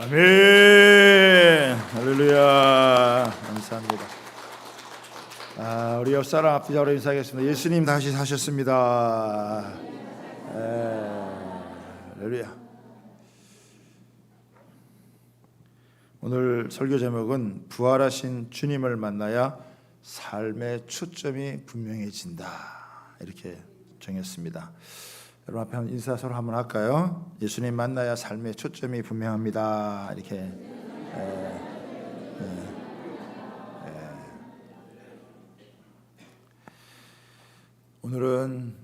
아멘. 할렐루야. 감사합니다. 우리 옆사람 앞뒤자로 인사하겠습니다. 예수님 다시 사셨습니다. 할렐루야. 오늘 설교 제목은 부활하신 주님을 만나야 삶의 초점이 분명해진다, 이렇게 정했습니다. 여러분 앞에 한번 인사 서로 한번 할까요? 예수님 만나야 삶의 초점이 분명합니다. 이렇게. 오늘은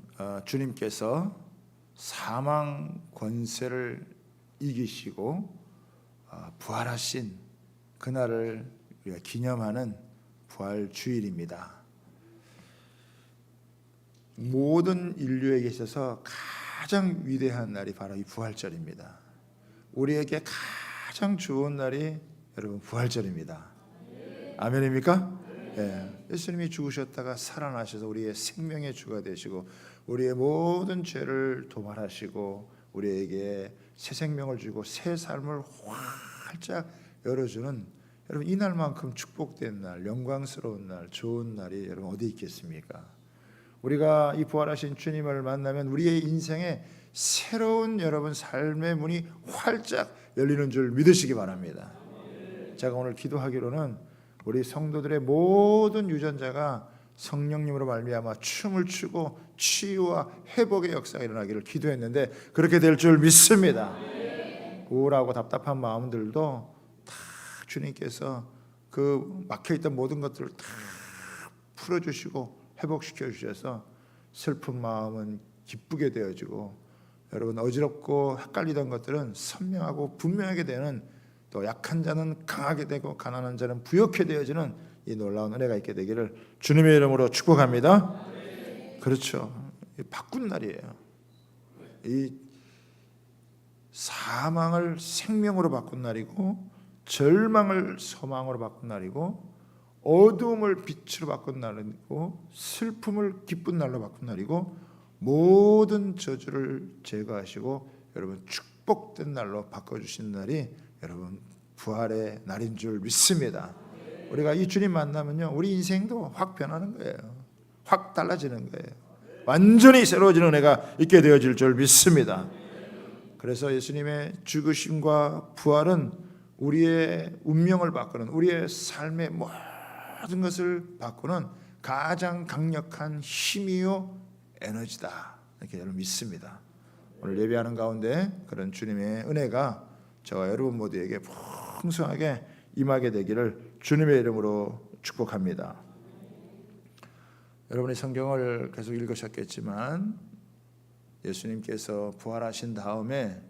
주님께서 사망 권세를 이기시고 부활하신 그날을 우리가 기념하는 부활 주일입니다. 모든 인류에게 있어서 가장 위대한 날이 바로 이 부활절입니다. 우리에게 가장 좋은 날이 여러분 부활절입니다. 아멘입니까? 네. 예수님이 죽으셨다가 살아나셔서 우리의 생명의 주가 되시고 우리의 모든 죄를 도말하시고 우리에게 새 생명을 주고 새 삶을 활짝 열어주는, 여러분 이날만큼 축복된 날, 영광스러운 날, 좋은 날이 여러분 어디 있겠습니까? 우리가 이 부활하신 주님을 만나면 우리의 인생에 새로운 여러분 삶의 문이 활짝 열리는 줄 믿으시기 바랍니다. 제가 오늘 기도하기로는 우리 성도들의 모든 유전자가 성령님으로 말미암아 춤을 추고 치유와 회복의 역사가 일어나기를 기도했는데 그렇게 될 줄 믿습니다. 우울하고 답답한 마음들도 다 주님께서 그 막혀있던 모든 것들을 다 풀어주시고 회복시켜 주셔서 슬픈 마음은 기쁘게 되어지고 여러분 어지럽고 헷갈리던 것들은 선명하고 분명하게 되는, 또 약한 자는 강하게 되고 가난한 자는 부욕해 되어지는 이 놀라운 은혜가 있게 되기를 주님의 이름으로 축복합니다. 그렇죠. 바꾼 날이에요. 이 사망을 생명으로 바꾼 날이고 절망을 소망으로 바꾼 날이고 어두움을 빛으로 바꾼 날이고 슬픔을 기쁜 날로 바꾼 날이고 모든 저주를 제거하시고 여러분 축복된 날로 바꿔주신 날이 여러분 부활의 날인 줄 믿습니다. 우리가 이 주님 만나면요 우리 인생도 확 변하는 거예요. 확 달라지는 거예요. 완전히 새로워지는 은혜가 있게 되어질 줄 믿습니다. 그래서 예수님의 죽으심과 부활은 우리의 운명을 바꾸는, 우리의 삶의 모든 것을 바꾸는 가장 강력한 힘이요 에너지다, 이렇게 여러분 믿습니다. 오늘 예배하는 가운데 그런 주님의 은혜가 저와 여러분 모두에게 풍성하게 임하게 되기를 주님의 이름으로 축복합니다. 여러분이 성경을 계속 읽으셨겠지만 예수님께서 부활하신 다음에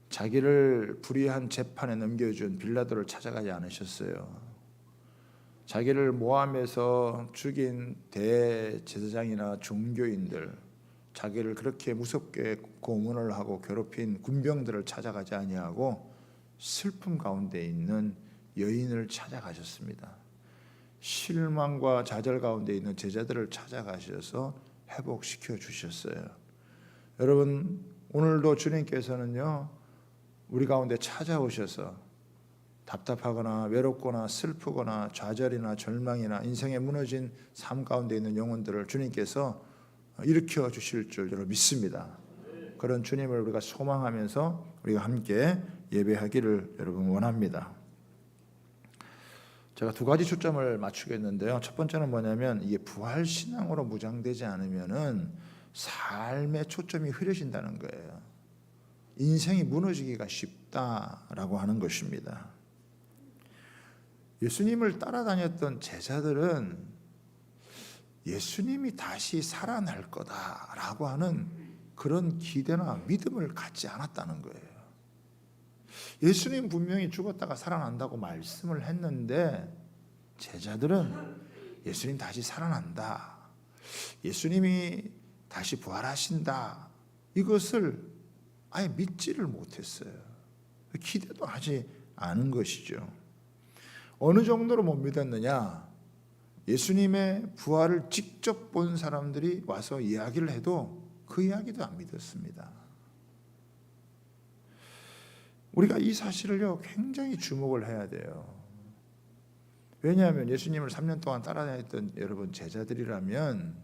자기를 불의한 재판에 넘겨준 빌라도를 찾아가지 않으셨어요. 자기를 모함해서 죽인 대제사장이나 종교인들, 자기를 그렇게 무섭게 고문을 하고 괴롭힌 군병들을 찾아가지 아니하고 슬픔 가운데 있는 여인을 찾아가셨습니다. 실망과 좌절 가운데 있는 제자들을 찾아가셔서 회복시켜 주셨어요. 여러분 오늘도 주님께서는요 우리 가운데 찾아오셔서 답답하거나 외롭거나 슬프거나 좌절이나 절망이나 인생에 무너진 삶 가운데 있는 영혼들을 주님께서 일으켜 주실 줄 여러분 믿습니다. 그런 주님을 우리가 소망하면서 우리가 함께 예배하기를 여러분 원합니다. 제가 두 가지 초점을 맞추겠는데요. 첫 번째는 뭐냐면 이게 부활신앙으로 무장되지 않으면은 삶의 초점이 흐려진다는 거예요. 인생이 무너지기가 쉽다라고 하는 것입니다. 예수님을 따라다녔던 제자들은 예수님이 다시 살아날 거다라고 하는 그런 기대나 믿음을 갖지 않았다는 거예요. 예수님 분명히 죽었다가 살아난다고 말씀을 했는데 제자들은 예수님 다시 살아난다, 예수님이 다시 부활하신다, 이것을 아예 믿지를 못했어요. 기대도 하지 않은 것이죠. 어느 정도로 못 믿었느냐? 예수님의 부활을 직접 본 사람들이 와서 이야기를 해도 그 이야기도 안 믿었습니다. 우리가 이 사실을요 굉장히 주목을 해야 돼요. 왜냐하면 예수님을 3년 동안 따라다녔던 여러분 제자들이라면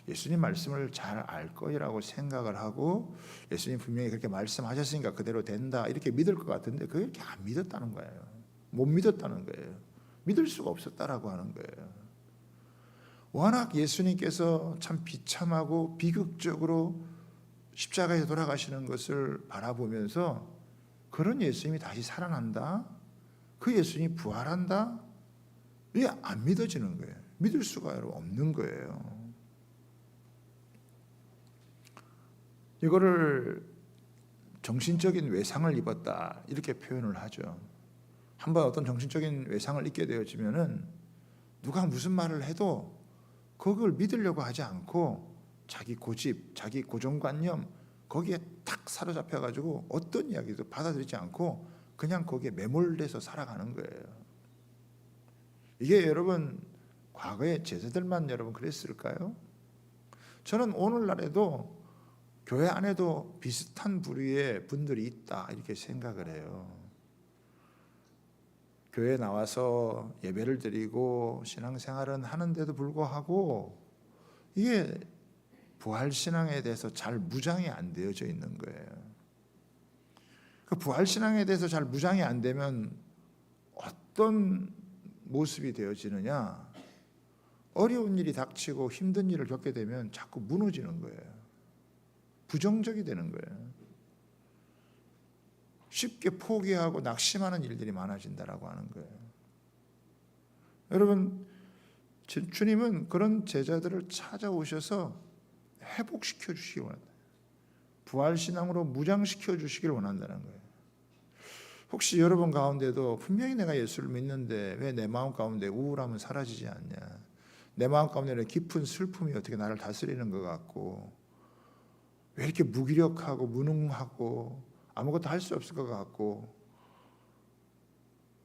예수님 말씀을 잘 알 거라고 생각을 하고 예수님 분명히 그렇게 말씀하셨으니까 그대로 된다 이렇게 믿을 것 같은데 그게 이렇게 안 믿었다는 거예요. 못 믿었다는 거예요. 믿을 수가 없었다라고 하는 거예요. 워낙 예수님께서 참 비참하고 비극적으로 십자가에 돌아가시는 것을 바라보면서 그런 예수님이 다시 살아난다? 그 예수님이 부활한다? 이게 안 믿어지는 거예요. 믿을 수가 없는 거예요. 이거를 정신적인 외상을 입었다 이렇게 표현을 하죠. 한번 어떤 정신적인 외상을 입게 되어지면은 누가 무슨 말을 해도 그걸 믿으려고 하지 않고 자기 고집, 자기 고정관념 거기에 탁 사로잡혀 가지고 어떤 이야기도 받아들이지 않고 그냥 거기에 매몰돼서 살아가는 거예요. 이게 여러분 과거의 제자들만 여러분 그랬을까요? 저는 오늘날에도 교회 안에도 비슷한 부류의 분들이 있다 이렇게 생각을 해요. 교회에 나와서 예배를 드리고 신앙생활은 하는데도 불구하고 이게 부활신앙에 대해서 잘 무장이 안 되어져 있는 거예요. 그 부활신앙에 대해서 잘 무장이 안 되면 어떤 모습이 되어지느냐, 어려운 일이 닥치고 힘든 일을 겪게 되면 자꾸 무너지는 거예요. 부정적이 되는 거예요. 쉽게 포기하고 낙심하는 일들이 많아진다라고 하는 거예요. 여러분, 주님은 그런 제자들을 찾아오셔서 회복시켜 주시기 원한다. 부활신앙으로 무장시켜 주시길 원한다는 거예요. 혹시 여러분 가운데도 분명히 내가 예수를 믿는데 왜 내 마음 가운데 우울함은 사라지지 않냐, 내 마음 가운데 깊은 슬픔이 어떻게 나를 다스리는 것 같고 왜 이렇게 무기력하고 무능하고 아무것도 할 수 없을 것 같고,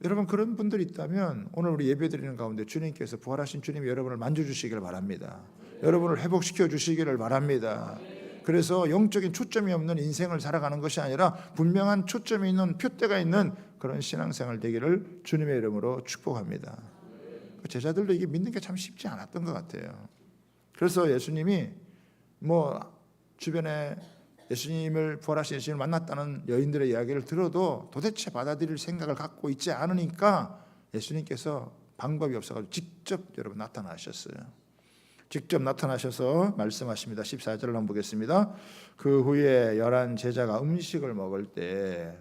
여러분 그런 분들이 있다면 오늘 우리 예배드리는 가운데 주님께서 부활하신 주님이 여러분을 만져주시기를 바랍니다. 여러분을 회복시켜 주시기를 바랍니다. 그래서 영적인 초점이 없는 인생을 살아가는 것이 아니라 분명한 초점이 있는 표대가 있는 그런 신앙생활 되기를 주님의 이름으로 축복합니다. 제자들도 이게 믿는 게 참 쉽지 않았던 것 같아요. 그래서 예수님이 주변에 예수님을 부활하신 예수님을 만났다는 여인들의 이야기를 들어도 도대체 받아들일 생각을 갖고 있지 않으니까 예수님께서 방법이 없어가지고 직접 여러분 나타나셨어요. 직접 나타나셔서 말씀하십니다. 14절을 한번 보겠습니다. 그 후에 11 제자가 음식을 먹을 때,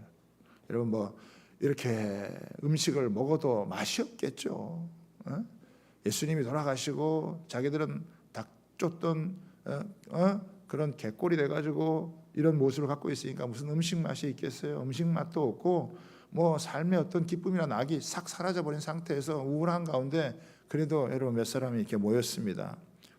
여러분 이렇게 음식을 먹어도 맛이 없겠죠. 예수님이 돌아가시고 자기들은 닭 쫓던 그런 갯골이 돼가지고 이런 모습을 갖고 있으니까 무슨 음식 맛이 있겠어요? 음식 맛도 없고 삶의 어떤 기쁨이나 낙이 싹 사라져버린 상태에서 우울한 가운데 그래도 여러분 몇 사람이 이렇게 모였습니다.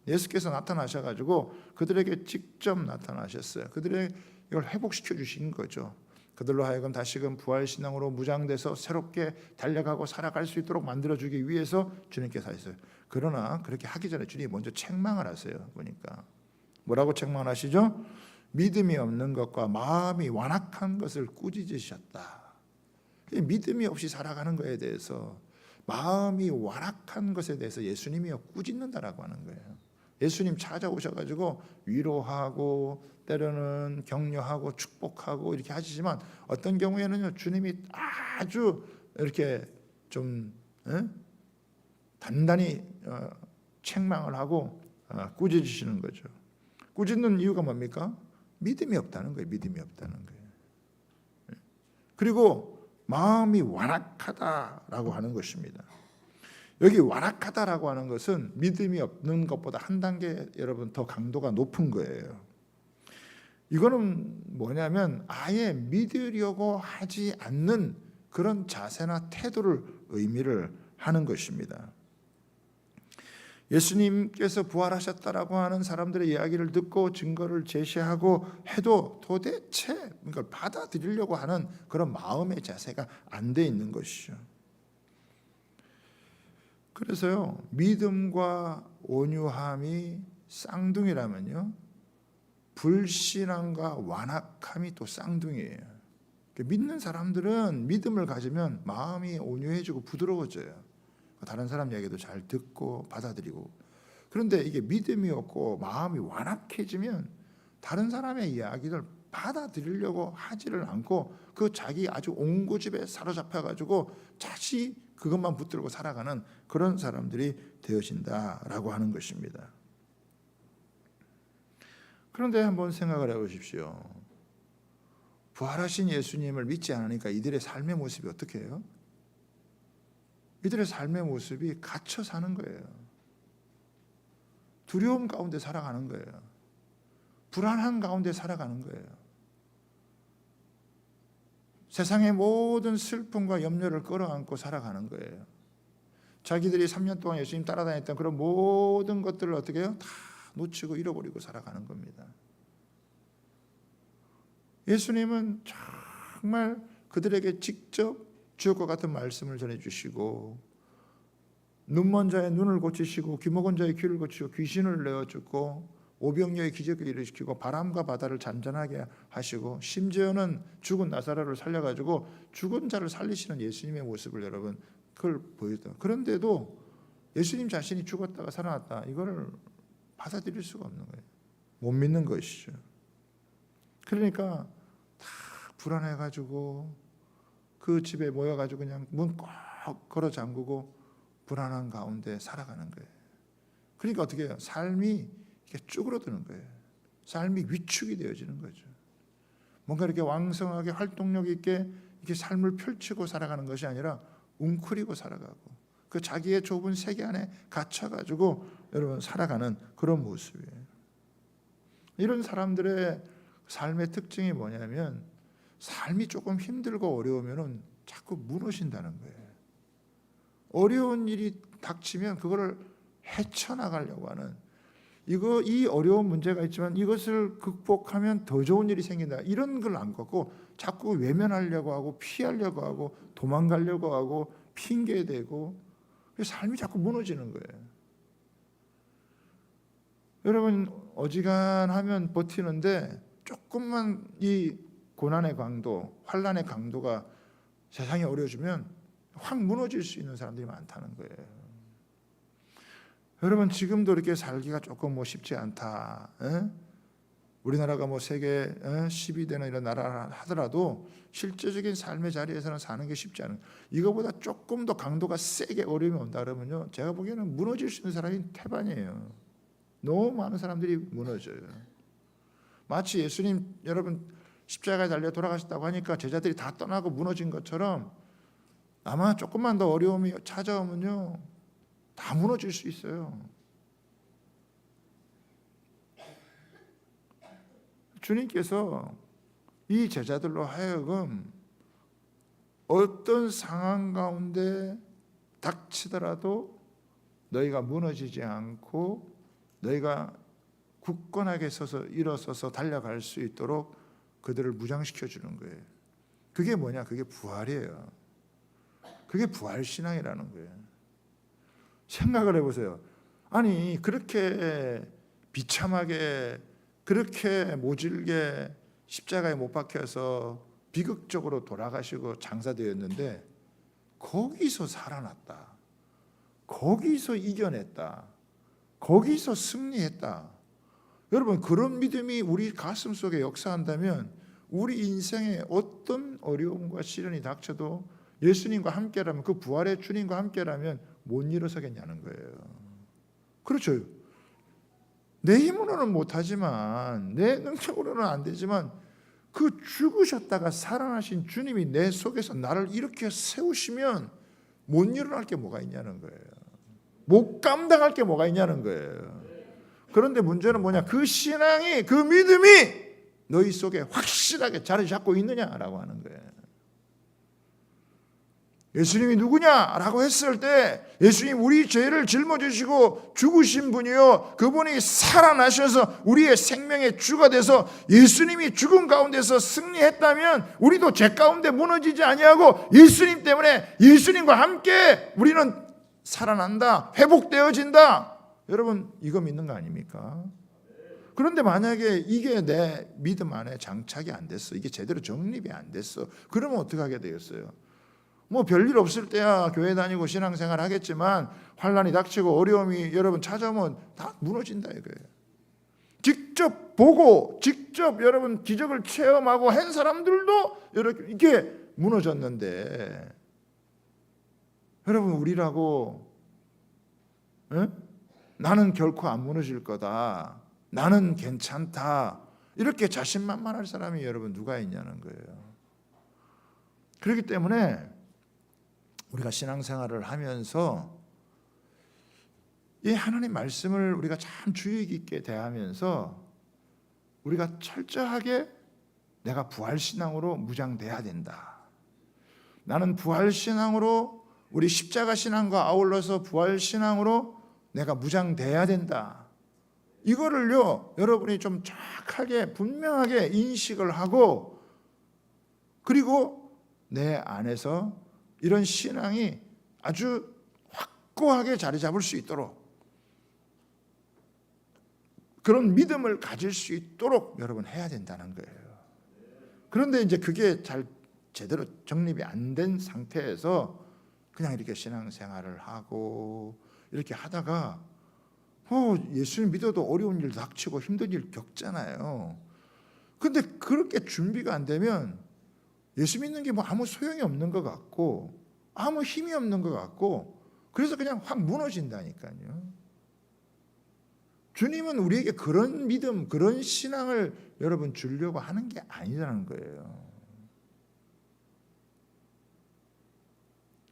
예수께서 나타나셔가지고 그들에게 직접 나타나셨어요. 그들의 이걸 회복시켜 주신 거죠. 그들로 하여금 다시금 부활신앙으로 무장돼서 새롭게 달려가고 살아갈 수 있도록 만들어주기 위해서 주님께서 하셨어요. 그러나 그렇게 하기 전에 주님이 먼저 책망을 하세요. 보니까 뭐라고 책망하시죠? 믿음이 없는 것과 마음이 완악한 것을 꾸짖으셨다. 믿음이 없이 살아가는 것에 대해서, 마음이 완악한 것에 대해서 예수님이 꾸짖는다라고 하는 거예요. 예수님 찾아오셔가지고 위로하고 때로는 격려하고 축복하고 이렇게 하시지만 어떤 경우에는요 주님이 아주 이렇게 좀 단단히 책망을 하고 꾸짖으시는 거죠. 꾸짖는 이유가 뭡니까? 믿음이 없다는 거예요. 믿음이 없다는 거예요. 그리고 마음이 완악하다라고 하는 것입니다. 여기 완악하다라고 하는 것은 믿음이 없는 것보다 한 단계 여러분 더 강도가 높은 거예요. 이거는 뭐냐면 아예 믿으려고 하지 않는 그런 자세나 태도를 의미를 하는 것입니다. 예수님께서 부활하셨다라고 하는 사람들의 이야기를 듣고 증거를 제시하고 해도 도대체 이걸 받아들이려고 하는 그런 마음의 자세가 안 돼 있는 것이죠. 그래서요, 믿음과 온유함이 쌍둥이라면요, 불신앙과 완악함이 또 쌍둥이에요. 믿는 사람들은 믿음을 가지면 마음이 온유해지고 부드러워져요. 다른 사람 이야기도 잘 듣고 받아들이고. 그런데 이게 믿음이 없고 마음이 완악해지면 다른 사람의 이야기를 받아들이려고 하지를 않고 그 자기 아주 옹고집에 사로잡혀가지고 자시 그것만 붙들고 살아가는 그런 사람들이 되어진다라고 하는 것입니다. 그런데 한번 생각을 해보십시오. 부활하신 예수님을 믿지 않으니까 이들의 삶의 모습이 어떻게 해요? 이들의 삶의 모습이 갇혀 사는 거예요. 두려움 가운데 살아가는 거예요. 불안한 가운데 살아가는 거예요. 세상의 모든 슬픔과 염려를 끌어안고 살아가는 거예요. 자기들이 3년 동안 예수님 따라다녔던 그런 모든 것들을 어떻게 해요? 다 놓치고 잃어버리고 살아가는 겁니다. 예수님은 정말 그들에게 직접 주옥과 같은 말씀을 전해주시고 눈먼 자의 눈을 고치시고 귀 먹은 자의 귀를 고치고 귀신을 내어주고 오병이어의 기적을 일으키고 바람과 바다를 잔잔하게 하시고 심지어는 죽은 나사로를 살려가지고 죽은 자를 살리시는 예수님의 모습을 여러분 그걸 보였다. 그런데도 예수님 자신이 죽었다가 살아났다 이거를 받아들일 수가 없는 거예요. 못 믿는 것이죠. 그러니까 다 불안해가지고 그 집에 모여가지고 그냥 문 꼭 걸어 잠그고 불안한 가운데 살아가는 거예요. 그러니까 어떻게 해요? 삶이 이렇게 쭈그러드는 거예요. 삶이 위축이 되어지는 거죠. 뭔가 이렇게 왕성하게 활동력 있게 이렇게 삶을 펼치고 살아가는 것이 아니라 웅크리고 살아가고 그 자기의 좁은 세계 안에 갇혀가지고 여러분 살아가는 그런 모습이에요. 이런 사람들의 삶의 특징이 뭐냐면 삶이 조금 힘들고 어려우면은 자꾸 무너진다는 거예요. 어려운 일이 닥치면 그거를 헤쳐나가려고 하는 이 어려운 문제가 있지만 이것을 극복하면 더 좋은 일이 생긴다. 이런 걸 안 갖고 자꾸 외면하려고 하고 피하려고 하고 도망가려고 하고 핑계대고 삶이 자꾸 무너지는 거예요. 여러분 어지간하면 버티는데 조금만 이 고난의 강도, 환난의 강도가 세상이 어려워지면 확 무너질 수 있는 사람들이 많다는 거예요. 여러분 지금도 이렇게 살기가 조금 쉽지 않다. 우리나라가 세계 10위 되는 이런 나라 하더라도 실제적인 삶의 자리에서는 사는 게 쉽지 않은. 이거보다 조금 더 강도가 세게 어려움이 온다 그러면요, 제가 보기에는 무너질 수 있는 사람이 태반이에요. 너무 많은 사람들이 무너져요. 마치 예수님 여러분 십자가에 달려 돌아가셨다고 하니까 제자들이 다 떠나고 무너진 것처럼 아마 조금만 더 어려움이 찾아오면요 다 무너질 수 있어요. 주님께서 이 제자들로 하여금 어떤 상황 가운데 닥치더라도 너희가 무너지지 않고 너희가 굳건하게 서서 일어서서 달려갈 수 있도록 그들을 무장시켜 주는 거예요. 그게 뭐냐? 그게 부활이에요. 그게 부활신앙이라는 거예요. 생각을 해보세요. 아니 그렇게 비참하게 그렇게 모질게 십자가에 못 박혀서 비극적으로 돌아가시고 장사되었는데 거기서 살아났다. 거기서 이겨냈다. 거기서 승리했다. 여러분 그런 믿음이 우리 가슴 속에 역사한다면 우리 인생에 어떤 어려움과 시련이 닥쳐도 예수님과 함께라면 그 부활의 주님과 함께라면 못 일어서겠냐는 거예요. 그렇죠. 내 힘으로는 못하지만 내 능력으로는 안 되지만 그 죽으셨다가 살아나신 주님이 내 속에서 나를 일으켜 세우시면 못 일어날 게 뭐가 있냐는 거예요. 못 감당할 게 뭐가 있냐는 거예요. 그런데 문제는 뭐냐? 그 신앙이 그 믿음이 너희 속에 확실하게 자리 잡고 있느냐라고 하는 거예요. 예수님이 누구냐라고 했을 때 예수님 우리 죄를 짊어지시고 죽으신 분이요 그분이 살아나셔서 우리의 생명의 주가 돼서 예수님이 죽은 가운데서 승리했다면 우리도 죄 가운데 무너지지 아니하고 예수님 때문에 예수님과 함께 우리는 살아난다, 회복되어진다. 여러분 이거 믿는 거 아닙니까? 그런데 만약에 이게 내 믿음 안에 장착이 안 됐어, 이게 제대로 정립이 안 됐어, 그러면 어떻게 하게 되겠어요? 뭐 별일 없을 때야 교회 다니고 신앙생활 하겠지만 환난이 닥치고 어려움이 여러분 찾아오면 다 무너진다 이거예요. 직접 보고 직접 여러분 기적을 체험하고 한 사람들도 이렇게 무너졌는데, 여러분 우리라고 나는 결코 안 무너질 거다, 나는 괜찮다, 이렇게 자신만만할 사람이 여러분 누가 있냐는 거예요. 그렇기 때문에 우리가 신앙생활을 하면서 이 하나님 말씀을 우리가 참 주의 깊게 대하면서 우리가 철저하게 내가 부활신앙으로 무장돼야 된다. 나는 부활신앙으로, 우리 십자가 신앙과 아울러서 부활신앙으로 내가 무장돼야 된다. 이거를요 여러분이 좀 정확하게 분명하게 인식을 하고, 그리고 내 안에서 이런 신앙이 아주 확고하게 자리 잡을 수 있도록, 그런 믿음을 가질 수 있도록 여러분 해야 된다는 거예요. 그런데 이제 그게 잘 제대로 정립이 안 된 상태에서 그냥 이렇게 신앙생활을 하고 이렇게 하다가 예수님 믿어도 어려운 일 닥치고 힘든 일 겪잖아요. 근데 그렇게 준비가 안 되면 예수 믿는 게 뭐 아무 소용이 없는 것 같고 아무 힘이 없는 것 같고, 그래서 그냥 확 무너진다니까요. 주님은 우리에게 그런 믿음, 그런 신앙을 여러분 주려고 하는 게 아니라는 거예요.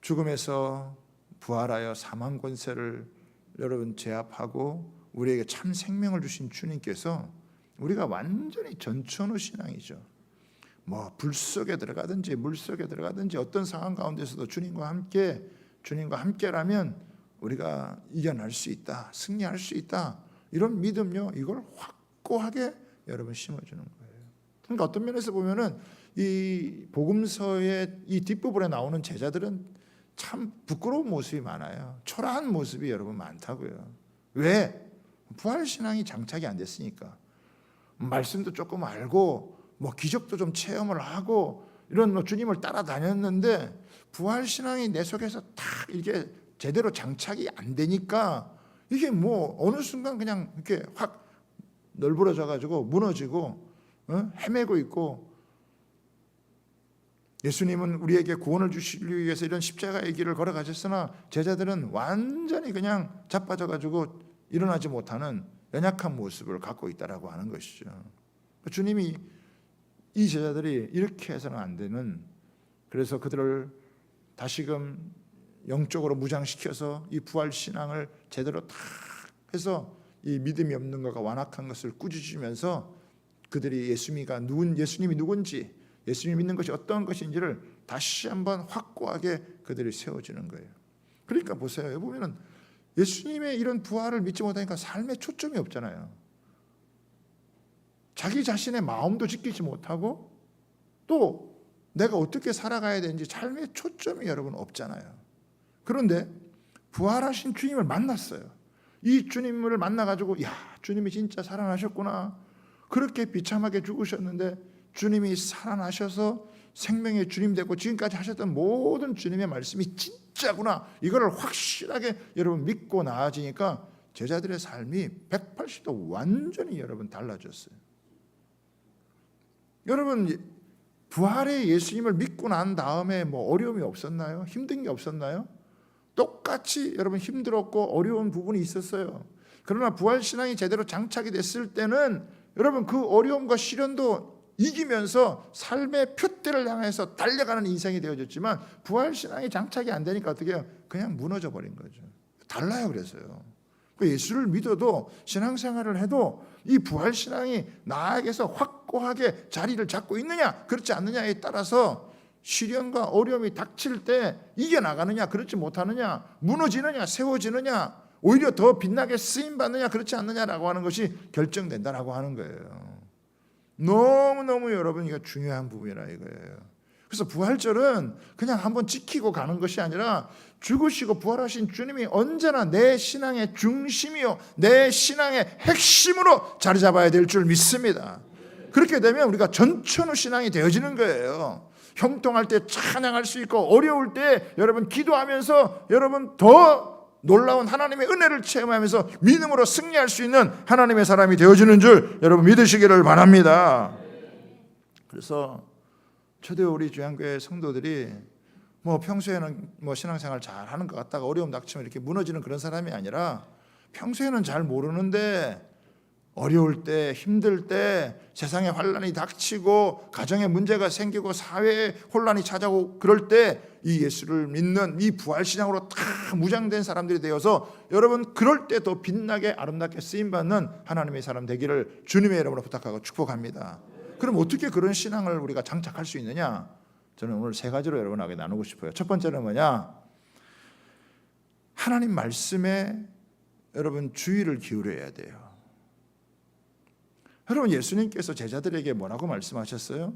죽음에서 부활하여 사망 권세를 여러분 제압하고 우리에게 참 생명을 주신 주님께서 우리가 완전히 전천후 신앙이죠. 뭐 불 속에 들어가든지 물 속에 들어가든지 어떤 상황 가운데서도 주님과 함께라면 우리가 이겨낼 수 있다, 승리할 수 있다, 이런 믿음요, 이걸 확고하게 여러분 심어주는 거예요. 그러니까 어떤 면에서 보면은 이 복음서의 이 뒷부분에 나오는 제자들은 참 부끄러운 모습이 많아요. 초라한 모습이 여러분 많다고요. 왜? 부활신앙이 장착이 안 됐으니까. 말씀도 조금 알고 뭐 기적도 좀 체험을 하고 이런 뭐 주님을 따라다녔는데 부활신앙이 내 속에서 딱 이게 제대로 장착이 안 되니까 이게 뭐 어느 순간 그냥 이렇게 확 널브러져 가지고 무너지고 헤매고 있고, 예수님은 우리에게 구원을 주시기 위해서 이런 십자가의 길을 걸어가셨으나 제자들은 완전히 그냥 자빠져 가지고 일어나지 못하는 연약한 모습을 갖고 있다라고 하는 것이죠. 주님이 이 제자들이 이렇게 해서는 안 되는, 그래서 그들을 다시금 영적으로 무장시켜서 이 부활 신앙을 제대로 다 해서 이 믿음이 없는 것과 완악한 것을 꾸짖으면서 그들이 예수님이 누군지, 예수님 믿는 것이 어떤 것인지를 다시 한번 확고하게 그들이 세워주는 거예요. 그러니까 보세요. 여기 보면은 예수님의 이런 부활을 믿지 못하니까 삶에 초점이 없잖아요. 자기 자신의 마음도 지키지 못하고 또 내가 어떻게 살아가야 되는지 삶의 초점이 여러분 없잖아요. 그런데 부활하신 주님을 만났어요. 이 주님을 만나가지고 야, 주님이 진짜 살아나셨구나. 그렇게 비참하게 죽으셨는데 주님이 살아나셔서 생명의 주님 되고 지금까지 하셨던 모든 주님의 말씀이 진짜구나, 이거를 확실하게 여러분 믿고 나아지니까 제자들의 삶이 180도 완전히 여러분 달라졌어요. 여러분 부활의 예수님을 믿고 난 다음에 뭐 어려움이 없었나요? 힘든 게 없었나요? 똑같이 여러분 힘들었고 어려운 부분이 있었어요. 그러나 부활신앙이 제대로 장착이 됐을 때는 여러분 그 어려움과 시련도 이기면서 삶의 표대를 향해서 달려가는 인생이 되어졌지만 부활신앙이 장착이 안 되니까 어떻게 해요? 그냥 무너져 버린 거죠. 달라요. 그래서요. 예수를 믿어도 신앙생활을 해도 이 부활신앙이 나에게서 확고하게 자리를 잡고 있느냐 그렇지 않느냐에 따라서 시련과 어려움이 닥칠 때 이겨나가느냐 그렇지 못하느냐, 무너지느냐 세워지느냐, 오히려 더 빛나게 쓰임받느냐 그렇지 않느냐라고 하는 것이 결정된다라고 하는 거예요. 너무너무 여러분 이거 중요한 부분이라 이거예요. 그래서 부활절은 그냥 한번 지키고 가는 것이 아니라 죽으시고 부활하신 주님이 언제나 내 신앙의 중심이요 내 신앙의 핵심으로 자리 잡아야 될 줄 믿습니다. 그렇게 되면 우리가 전천후 신앙이 되어지는 거예요. 형통할 때 찬양할 수 있고 어려울 때 여러분 기도하면서 여러분 더 놀라운 하나님의 은혜를 체험하면서 믿음으로 승리할 수 있는 하나님의 사람이 되어지는 줄 여러분 믿으시기를 바랍니다. 그래서 저도 우리 주양교회 성도들이 뭐 평소에는 뭐 신앙생활 잘 하는 것 같다가 어려움 닥치면 이렇게 무너지는 그런 사람이 아니라 평소에는 잘 모르는데 어려울 때 힘들 때 세상에 환난이 닥치고 가정에 문제가 생기고 사회에 혼란이 찾아오고 그럴 때 이 예수를 믿는 이 부활신앙으로 다 무장된 사람들이 되어서 여러분 그럴 때 더 빛나게 아름답게 쓰임받는 하나님의 사람 되기를 주님의 이름으로 부탁하고 축복합니다. 그럼 어떻게 그런 신앙을 우리가 장착할 수 있느냐? 저는 오늘 세 가지로 여러분에게 나누고 싶어요. 첫 번째는 뭐냐? 하나님 말씀에 여러분 주의를 기울여야 돼요. 여러분 예수님께서 제자들에게 뭐라고 말씀하셨어요?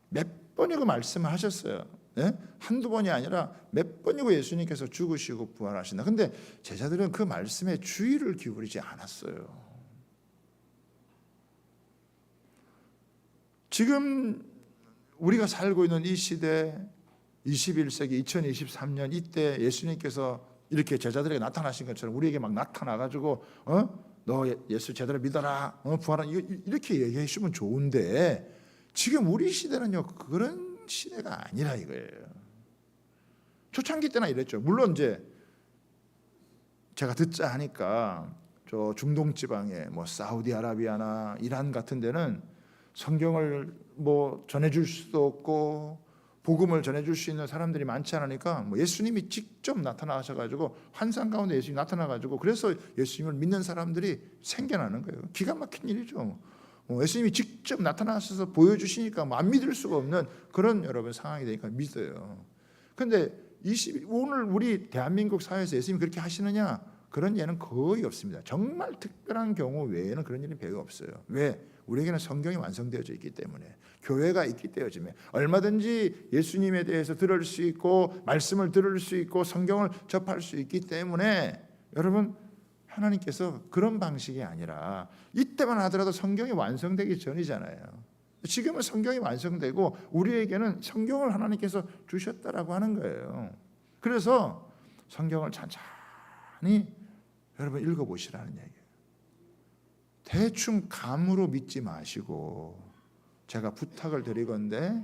몇 번이고 말씀을 하셨어요. 네? 한두 번이 아니라 몇 번이고 예수님께서 죽으시고 부활하신다. 근데 제자들은 그 말씀에 주의를 기울이지 않았어요. 지금 우리가 살고 있는 이 시대 21세기 2023년 이때 예수님께서 이렇게 제자들에게 나타나신 것처럼 우리에게 막 나타나가지고 너 예수 제대로 믿어라 부활한 이렇게 얘기해 주시면 좋은데 지금 우리 시대는요 그런 시대가 아니라 이거예요. 초창기 때나 이랬죠. 물론 이제 제가 듣자 하니까 저 중동 지방에 뭐 사우디아라비아나 이란 같은 데는 성경을 뭐 전해줄 수도 없고 복음을 전해줄 수 있는 사람들이 많지 않으니까 뭐 예수님이 직접 나타나셔가지고 환상 가운데 예수님이 나타나가지고 그래서 예수님을 믿는 사람들이 생겨나는 거예요. 기가 막힌 일이죠. 예수님이 직접 나타나셔서 보여주시니까 뭐 안 믿을 수가 없는 그런 여러분 상황이 되니까 믿어요. 그런데 오늘 우리 대한민국 사회에서 예수님이 그렇게 하시느냐? 그런 예는 거의 없습니다. 정말 특별한 경우 외에는 그런 일이 별로 없어요. 왜? 우리에게는 성경이 완성되어져 있기 때문에 교회가 있기 때문에 얼마든지 예수님에 대해서 들을 수 있고 말씀을 들을 수 있고 성경을 접할 수 있기 때문에 여러분 하나님께서 그런 방식이 아니라 이때만 하더라도 성경이 완성되기 전이잖아요. 지금은 성경이 완성되고 우리에게는 성경을 하나님께서 주셨다라고 하는 거예요. 그래서 성경을 천천히 여러분 읽어보시라는 얘기예요. 대충 감으로 믿지 마시고 제가 부탁을 드리건데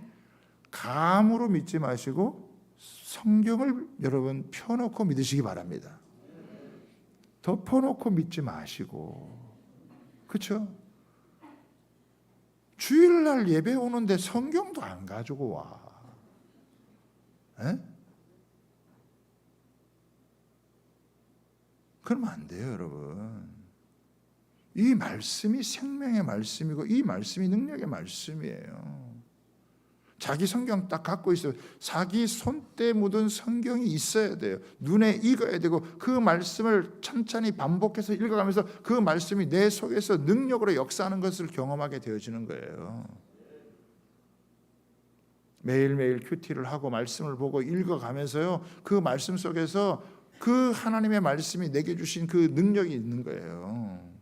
감으로 믿지 마시고 성경을 여러분 펴놓고 믿으시기 바랍니다. 덮어놓고 믿지 마시고 그렇죠? 주일날 예배 오는데 성경도 안 가지고 와. 에? 그러면 안 돼요, 여러분. 이 말씀이 생명의 말씀이고 이 말씀이 능력의 말씀이에요. 자기 성경 딱 갖고 있어요. 자기 손때 묻은 성경이 있어야 돼요. 눈에 익어야 되고 그 말씀을 천천히 반복해서 읽어가면서 그 말씀이 내 속에서 능력으로 역사하는 것을 경험하게 되어지는 거예요. 매일매일 큐티를 하고 말씀을 보고 읽어가면서요. 그 말씀 속에서 그 하나님의 말씀이 내게 주신 그 능력이 있는 거예요.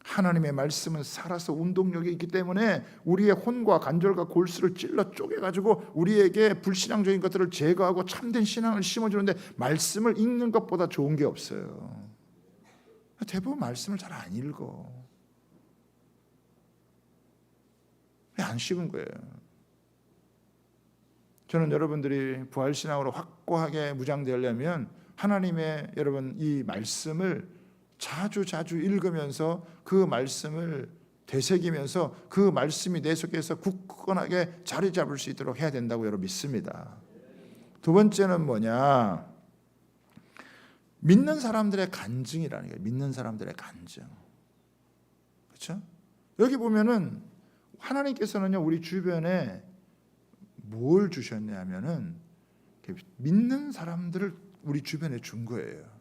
하나님의 말씀은 살아서 운동력이 있기 때문에 우리의 혼과 관절과 골수를 찔러 쪼개가지고 우리에게 불신앙적인 것들을 제거하고 참된 신앙을 심어주는데 말씀을 읽는 것보다 좋은 게 없어요. 대부분 말씀을 잘 안 읽어. 안 식은 거예요. 저는 여러분들이 부활신앙으로 확고하게 무장되려면 하나님의 여러분 이 말씀을 자주 읽으면서 그 말씀을 되새기면서 그 말씀이 내 속에서 굳건하게 자리 잡을 수 있도록 해야 된다고 여러분 믿습니다. 두 번째는 뭐냐? 믿는 사람들의 간증이라는 거예요. 믿는 사람들의 간증. 그렇죠? 여기 보면은 하나님께서는요 우리 주변에 뭘 주셨냐 하면은 믿는 사람들을 우리 주변에 준 거예요.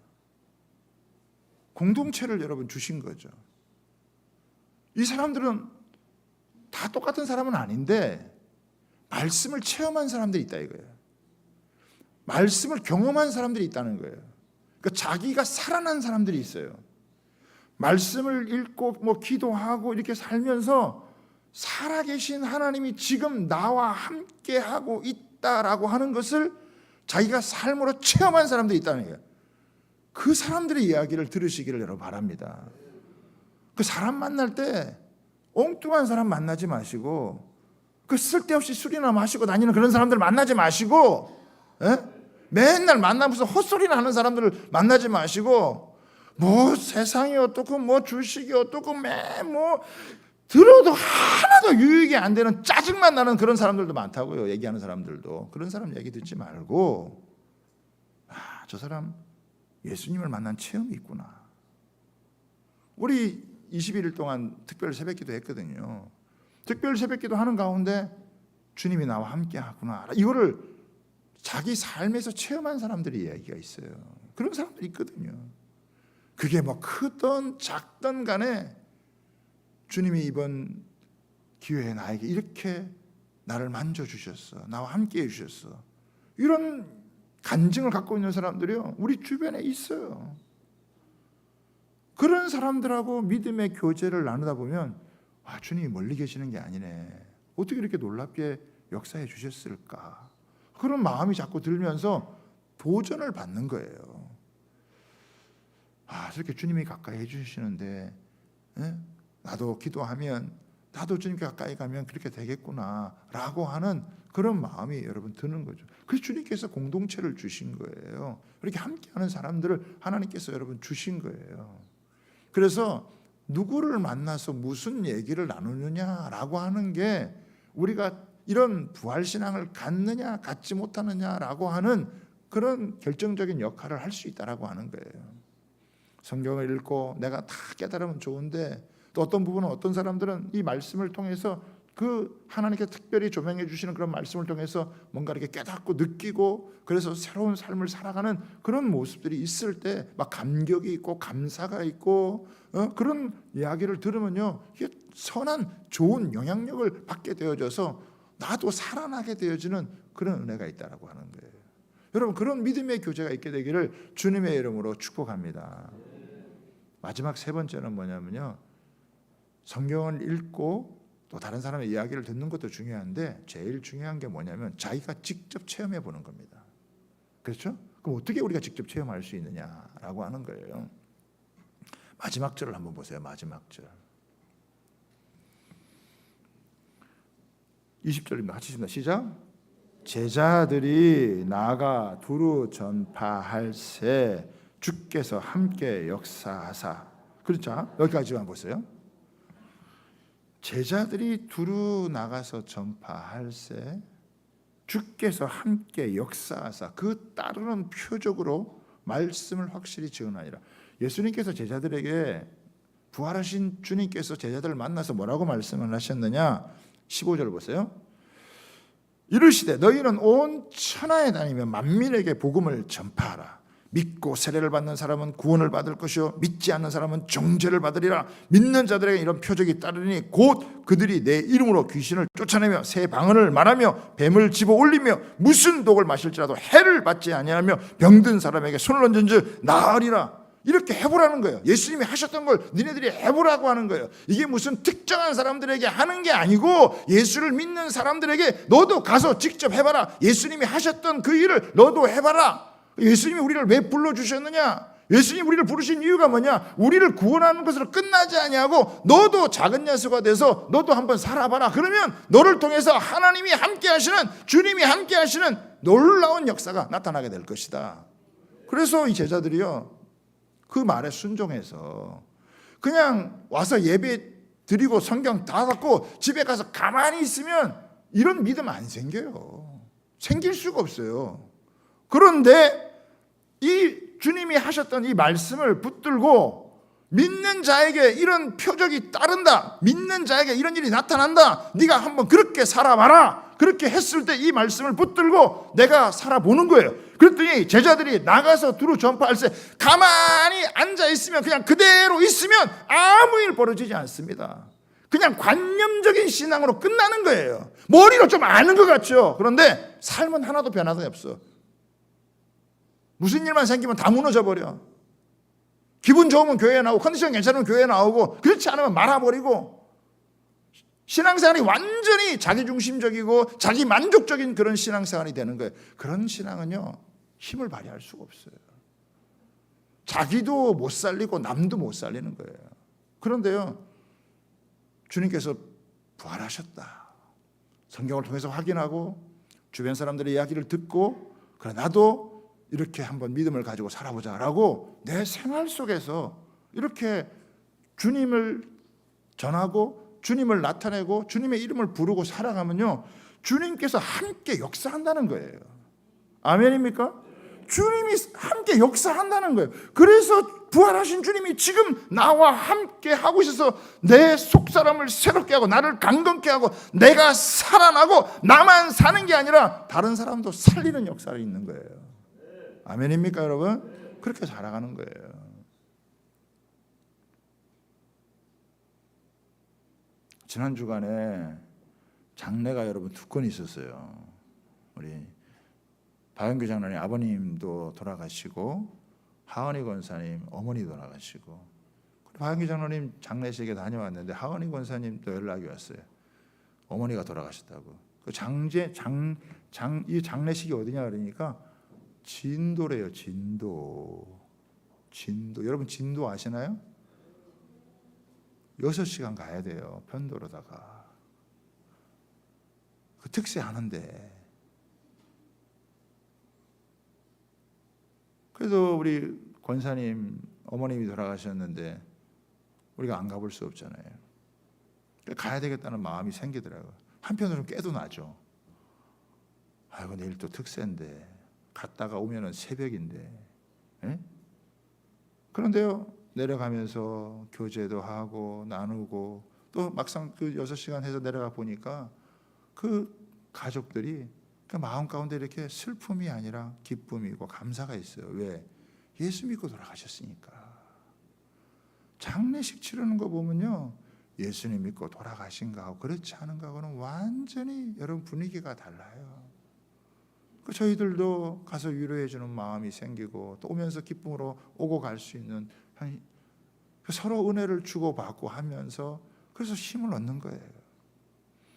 공동체를 여러분 주신 거죠. 이 사람들은 다 똑같은 사람은 아닌데 말씀을 체험한 사람들이 있다 이거예요. 말씀을 경험한 사람들이 있다는 거예요. 그러니까 자기가 살아난 사람들이 있어요. 말씀을 읽고 기도하고 이렇게 살면서 살아계신 하나님이 지금 나와 함께하고 있다라고 하는 것을 자기가 삶으로 체험한 사람들이 있다는 거예요. 그 사람들의 이야기를 들으시기를 여러분 바랍니다. 그 사람 만날 때 엉뚱한 사람 만나지 마시고, 그 쓸데없이 술이나 마시고 다니는 그런 사람들 만나지 마시고, 맨날 만나면서 헛소리나 하는 사람들을 만나지 마시고, 세상이 어떻고 주식이 어떻고 들어도 하나도 유익이 안 되는 짜증만 나는 그런 사람들도 많다고요. 얘기하는 사람들도. 그런 사람 얘기 듣지 말고, 저 사람 예수님을 만난 체험이 있구나. 우리 21일 동안 특별 새벽기도 했거든요. 특별 새벽기도 하는 가운데 주님이 나와 함께 하구나, 이거를 자기 삶에서 체험한 사람들의 이야기가 있어요. 그런 사람들이 있거든요. 그게 크든 작든 간에 주님이 이번 기회에 나에게 이렇게 나를 만져주셨어, 나와 함께 해주셨어, 이런 간증을 갖고 있는 사람들이요, 우리 주변에 있어요. 그런 사람들하고 믿음의 교제를 나누다 보면 주님이 멀리 계시는 게 아니네, 어떻게 이렇게 놀랍게 역사해 주셨을까, 그런 마음이 자꾸 들면서 도전을 받는 거예요. 저렇게 주님이 가까이 해주시는데 나도 기도하면, 나도 주님께 가까이 가면 그렇게 되겠구나 라고 하는 그런 마음이 여러분 드는 거죠. 그래서 주님께서 공동체를 주신 거예요. 이렇게 함께하는 사람들을 하나님께서 여러분 주신 거예요. 그래서 누구를 만나서 무슨 얘기를 나누느냐라고 하는 게 우리가 이런 부활신앙을 갖느냐 갖지 못하느냐라고 하는 그런 결정적인 역할을 할 수 있다라고 하는 거예요. 성경을 읽고 내가 다 깨달으면 좋은데, 또 어떤 부분은 어떤 사람들은 이 말씀을 통해서 그 하나님께서 특별히 조명해 주시는 그런 말씀을 통해서 뭔가 이렇게 깨닫고 느끼고, 그래서 새로운 삶을 살아가는 그런 모습들이 있을 때 막 감격이 있고 감사가 있고 그런 이야기를 들으면요, 이게 선한 좋은 영향력을 받게 되어져서 나도 살아나게 되어지는 그런 은혜가 있다라고 하는 거예요. 여러분, 그런 믿음의 교제가 있게 되기를 주님의 이름으로 축복합니다. 마지막 세 번째는 뭐냐면요, 성경을 읽고 또 다른 사람의 이야기를 듣는 것도 중요한데 제일 중요한 게 뭐냐면 자기가 직접 체험해 보는 겁니다. 그렇죠? 그럼 어떻게 우리가 직접 체험할 수 있느냐라고 하는 거예요. 마지막 절을 한번 보세요. 마지막 절 20절입니다. 같이 읽습니다. 시작. 제자들이 나가 두루 전파할새 주께서 함께 역사하사. 그렇죠? 여기까지만 보세요. 제자들이 두루 나가서 전파할새 주께서 함께 역사하사. 그 따르는 표적으로 말씀을 확실히 지어나니라. 예수님께서 제자들에게, 부활하신 주님께서 제자들을 만나서 뭐라고 말씀을 하셨느냐, 15절 보세요. 이르시되 너희는 온 천하에 다니며 만민에게 복음을 전파하라. 믿고 세례를 받는 사람은 구원을 받을 것이요 믿지 않는 사람은 정죄를 받으리라. 믿는 자들에게 이런 표적이 따르니 곧 그들이 내 이름으로 귀신을 쫓아내며 새 방언을 말하며 뱀을 집어 올리며 무슨 독을 마실지라도 해를 받지 아니하며 병든 사람에게 손을 얹은즉 나으리라. 이렇게 해보라는 거예요. 예수님이 하셨던 걸 니네들이 해보라고 하는 거예요. 이게 무슨 특정한 사람들에게 하는 게 아니고 예수를 믿는 사람들에게 너도 가서 직접 해봐라. 예수님이 하셨던 그 일을 너도 해봐라. 예수님이 우리를 왜 불러주셨느냐? 예수님이 우리를 부르신 이유가 뭐냐? 우리를 구원하는 것으로 끝나지 아니하고 너도 작은 야수가 돼서 너도 한번 살아봐라. 그러면 너를 통해서 하나님이 함께 하시는, 주님이 함께 하시는 놀라운 역사가 나타나게 될 것이다. 그래서 이 제자들이요, 그 말에 순종해서 그냥 와서 예배 드리고 성경 다 닫고 집에 가서 가만히 있으면 이런 믿음 안 생겨요. 생길 수가 없어요. 그런데 이 주님이 하셨던 이 말씀을 붙들고 믿는 자에게 이런 표적이 따른다, 믿는 자에게 이런 일이 나타난다, 네가 한번 그렇게 살아봐라. 그렇게 했을 때 이 말씀을 붙들고 내가 살아보는 거예요. 그랬더니 제자들이 나가서 두루 전파할새 가만히 앉아있으면, 그냥 그대로 있으면 아무 일 벌어지지 않습니다. 그냥 관념적인 신앙으로 끝나는 거예요. 머리로 좀 아는 것 같죠. 그런데 삶은 하나도 변화가 없어. 무슨 일만 생기면 다 무너져 버려. 기분 좋으면 교회에 나오고 컨디션 괜찮으면 교회에 나오고 그렇지 않으면 말아버리고, 신앙생활이 완전히 자기중심적이고 자기 만족적인 그런 신앙생활이 되는 거예요. 그런 신앙은요, 힘을 발휘할 수가 없어요. 자기도 못 살리고 남도 못 살리는 거예요. 그런데요, 주님께서 부활하셨다, 성경을 통해서 확인하고 주변 사람들의 이야기를 듣고, 그래 나도 이렇게 한번 믿음을 가지고 살아보자라고 내 생활 속에서 이렇게 주님을 전하고 주님을 나타내고 주님의 이름을 부르고 살아가면요, 주님께서 함께 역사한다는 거예요. 아멘입니까? 주님이 함께 역사한다는 거예요. 그래서 부활하신 주님이 지금 나와 함께 하고 있어서 내 속사람을 새롭게 하고 나를 강건케 하고 내가 살아나고 나만 사는 게 아니라 다른 사람도 살리는 역사를 있는 거예요. 아멘입니까 여러분? 그렇게 살아가는 거예요. 지난 주간에 장례가 여러분 2건 있었어요. 우리 박영규 장로님 아버님도 돌아가시고 하은희 권사님 어머니 돌아가시고, 박영규 장로님 장례식에 다녀왔는데 하은희 권사님도 연락이 왔어요. 어머니가 돌아가셨다고. 그 이 장례식이 어디냐 그러니까 진도래요. 진도. 여러분 진도 아시나요? 6시간 가야 돼요. 편도로다가. 그 특세 하는데. 그래도 우리 권사님 어머님이 돌아가셨는데 우리가 안 가볼 수 없잖아요. 가야 되겠다는 마음이 생기더라고요. 한편으로는 깨도 나죠. 아이고 내일 또 특세인데 갔다가 오면은 새벽인데. 에? 그런데요, 내려가면서 교제도 하고 나누고 또 막상 그 6시간 해서 내려가 보니까 그 가족들이 그 마음 가운데 이렇게 슬픔이 아니라 기쁨이고 감사가 있어요. 왜? 예수 믿고 돌아가셨으니까. 장례식 치르는 거 보면요, 예수님 믿고 돌아가신 거하고 그렇지 않은 거하고는 완전히 여러분 분위기가 달라요. 그 저희들도 가서 위로해 주는 마음이 생기고 또 오면서 기쁨으로 오고 갈 수 있는, 서로 은혜를 주고받고 하면서 그래서 힘을 얻는 거예요.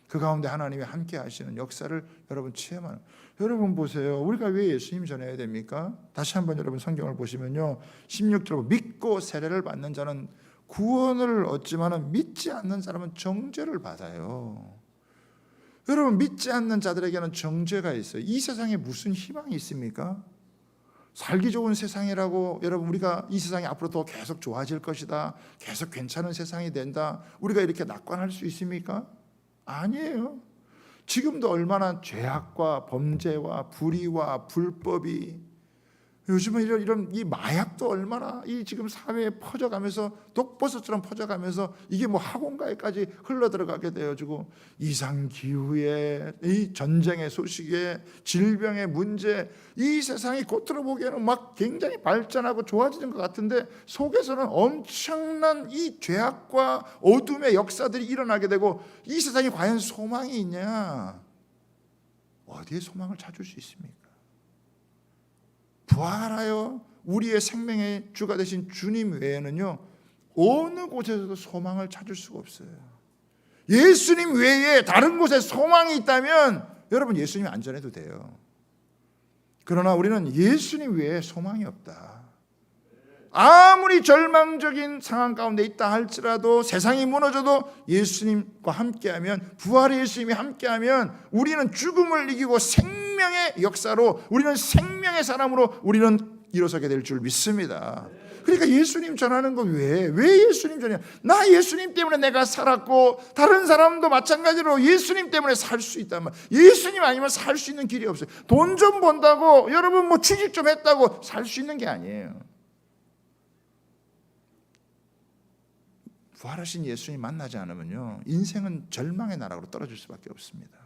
그 가운데 하나님이 함께 하시는 역사를 여러분 체험하는. 여러분 보세요. 우리가 왜 예수님 전해야 됩니까? 다시 한번 여러분 성경을 보시면요, 16절 믿고 세례를 받는 자는 구원을 얻지만 믿지 않는 사람은 정죄를 받아요. 여러분 믿지 않는 자들에게는 정죄가 있어요. 이 세상에 무슨 희망이 있습니까? 살기 좋은 세상이라고, 여러분 우리가 이 세상이 앞으로 더 계속 좋아질 것이다, 계속 괜찮은 세상이 된다, 우리가 이렇게 낙관할 수 있습니까? 아니에요. 지금도 얼마나 죄악과 범죄와 불의와 불법이, 요즘은 이런 이 마약도 얼마나 이 지금 사회에 퍼져가면서 독버섯처럼 퍼져가면서 이게 뭐 학원가에까지 흘러 들어가게 되어지고, 이상 기후에 이 전쟁의 소식에 질병의 문제, 이 세상이 겉으로 보기에는 막 굉장히 발전하고 좋아지는 것 같은데 속에서는 엄청난 이 죄악과 어둠의 역사들이 일어나게 되고, 이 세상에 과연 소망이 있냐? 어디에 소망을 찾을 수 있습니까? 부활하여 우리의 생명의 주가 되신 주님 외에는요, 어느 곳에서도 소망을 찾을 수가 없어요. 예수님 외에 다른 곳에 소망이 있다면 여러분 예수님 안 전해도 돼요. 그러나 우리는 예수님 외에 소망이 없다. 아무리 절망적인 상황 가운데 있다 할지라도, 세상이 무너져도 예수님과 함께하면, 부활의 예수님이 함께하면 우리는 죽음을 이기고 생명의 역사로, 우리는 생명의 사람으로 우리는 일어서게 될 줄 믿습니다. 그러니까 예수님 전하는 거 왜 예수님 전해? 나 예수님 때문에 내가 살았고 다른 사람도 마찬가지로 예수님 때문에 살 수 있단 말이야. 예수님 아니면 살 수 있는 길이 없어요. 돈 좀 번다고 여러분 뭐 취직 좀 했다고 살 수 있는 게 아니에요. 부활하신 예수님 만나지 않으면요, 인생은 절망의 나락으로 떨어질 수밖에 없습니다.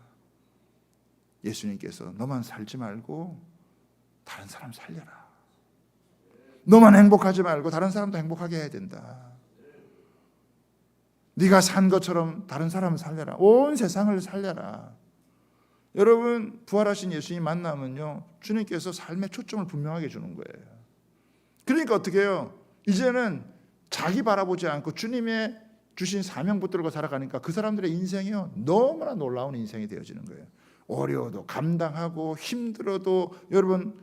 예수님께서 너만 살지 말고 다른 사람 살려라. 너만 행복하지 말고 다른 사람도 행복하게 해야 된다. 네가 산 것처럼 다른 사람을 살려라. 온 세상을 살려라. 여러분, 부활하신 예수님 만나면요, 주님께서 삶의 초점을 분명하게 주는 거예요. 그러니까 어떻게 해요? 이제는 자기 바라보지 않고 주님의 주신 사명 붙들고 살아가니까 그 사람들의 인생이요, 너무나 놀라운 인생이 되어지는 거예요. 어려워도 감당하고 힘들어도 여러분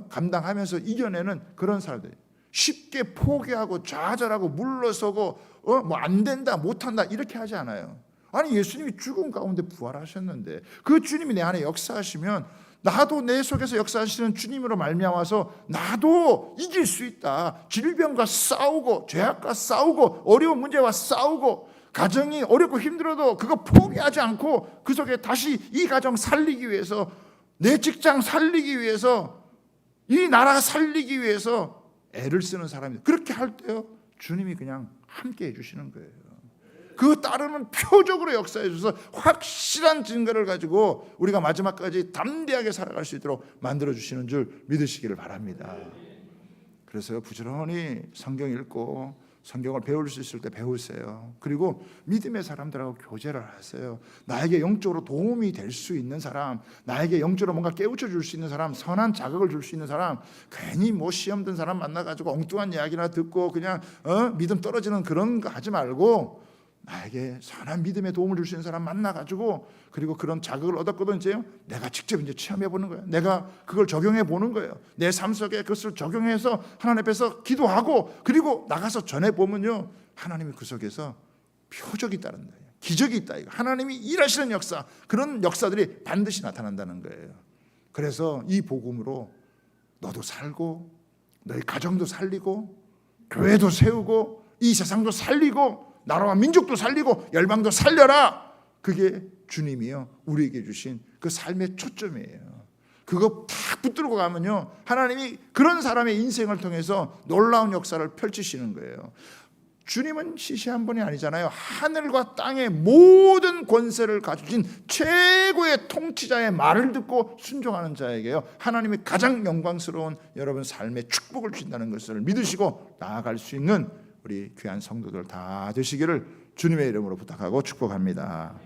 감당하면서 이겨내는 그런 사람들. 쉽게 포기하고 좌절하고 물러서고 뭐 안 된다 못한다 이렇게 하지 않아요. 아니, 예수님이 죽음 가운데 부활하셨는데 그 주님이 내 안에 역사하시면 나도 내 속에서 역사하시는 주님으로 말미암아서 나도 이길 수 있다. 질병과 싸우고 죄악과 싸우고 어려운 문제와 싸우고 가정이 어렵고 힘들어도 그거 포기하지 않고 그 속에 다시 이 가정 살리기 위해서, 내 직장 살리기 위해서, 이 나라 살리기 위해서 애를 쓰는 사람이, 그렇게 할 때요, 주님이 그냥 함께 해주시는 거예요. 그 따르는 표적으로 역사해 주셔서 확실한 증거를 가지고 우리가 마지막까지 담대하게 살아갈 수 있도록 만들어 주시는 줄 믿으시기를 바랍니다. 그래서 부지런히 성경 읽고 성경을 배울 수 있을 때 배우세요. 그리고 믿음의 사람들하고 교제를 하세요. 나에게 영적으로 도움이 될 수 있는 사람, 나에게 영적으로 뭔가 깨우쳐 줄 수 있는 사람, 선한 자극을 줄 수 있는 사람, 괜히 뭐 시험 든 사람 만나가지고 엉뚱한 이야기나 듣고 그냥 믿음 떨어지는 그런 거 하지 말고 나에게 선한 믿음에 도움을 줄 수 있는 사람 만나가지고, 그리고 그런 자극을 얻었거든 이제 내가 직접 이제 체험해 보는 거예요. 내가 그걸 적용해 보는 거예요. 내 삶 속에 그것을 적용해서 하나님 앞에서 기도하고 그리고 나가서 전해 보면요, 하나님이 그 속에서 표적이 따른다, 기적이 있다. 하나님이 일하시는 역사, 그런 역사들이 반드시 나타난다는 거예요. 그래서 이 복음으로 너도 살고 너희 가정도 살리고 교회도 세우고 이 세상도 살리고 나라와 민족도 살리고 열방도 살려라. 그게 주님이요 우리에게 주신 그 삶의 초점이에요. 그거 딱 붙들고 가면요, 하나님이 그런 사람의 인생을 통해서 놀라운 역사를 펼치시는 거예요. 주님은 시시한 분이 아니잖아요. 하늘과 땅의 모든 권세를 가지신 최고의 통치자의 말을 듣고 순종하는 자에게요, 하나님이 가장 영광스러운 여러분 삶의 축복을 주신다는 것을 믿으시고 나아갈 수 있는 우리 귀한 성도들 다 되시기를 주님의 이름으로 부탁하고 축복합니다.